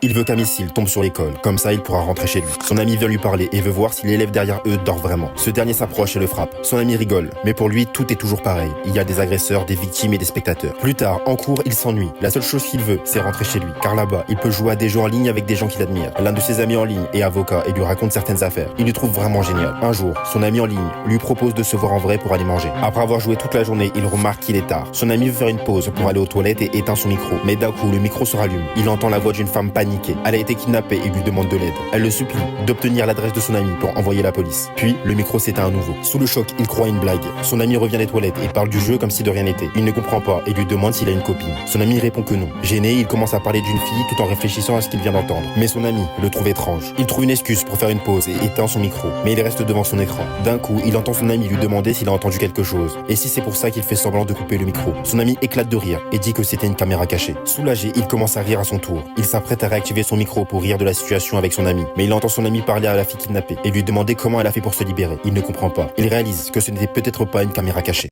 Il veut qu'un missile tombe sur l'école, comme ça il pourra rentrer chez lui. Son ami vient lui parler et veut voir si l'élève derrière eux dort vraiment. Ce dernier s'approche et le frappe. Son ami rigole, mais pour lui tout est toujours pareil. Il y a des agresseurs, des victimes et des spectateurs. Plus tard, en cours, il s'ennuie. La seule chose qu'il veut, c'est rentrer chez lui, car là-bas, il peut jouer à des jeux en ligne avec des gens qu'il admire. L'un de ses amis en ligne est avocat et lui raconte certaines affaires. Il le trouve vraiment génial. Un jour, son ami en ligne lui propose de se voir en vrai pour aller manger. Après avoir joué toute la journée, il remarque qu'il est tard. Son ami veut faire une pause pour aller aux toilettes et éteint son micro. Mais d'un coup, le micro se rallume. Il entend la voix d'une femme paniquée. Elle a été kidnappée et lui demande de l'aide. Elle le supplie d'obtenir l'adresse de son ami pour envoyer la police. Puis, le micro s'éteint à nouveau. Sous le choc, il croit à une blague. Son ami revient des toilettes et parle du jeu comme si de rien n'était. Il ne comprend pas et lui demande s'il a une copine. Son ami répond que non. Gêné, il commence à parler d'une fille tout en réfléchissant à ce qu'il vient d'entendre. Mais son ami le trouve étrange. Il trouve une excuse pour faire une pause et éteint son micro. Mais il reste devant son écran. D'un coup, il entend son ami lui demander s'il a entendu quelque chose. Et si c'est pour ça qu'il fait semblant de couper le micro. Son ami éclate de rire et dit que c'était une caméra cachée. Soulagé, il commence à rire à son tour. Il s'apprête à réactiver son micro pour rire de la situation avec son ami. Mais il entend son ami parler à la fille kidnappée et lui demander comment elle a fait pour se libérer. Il ne comprend pas. Il réalise que ce n'était peut-être pas une caméra cachée.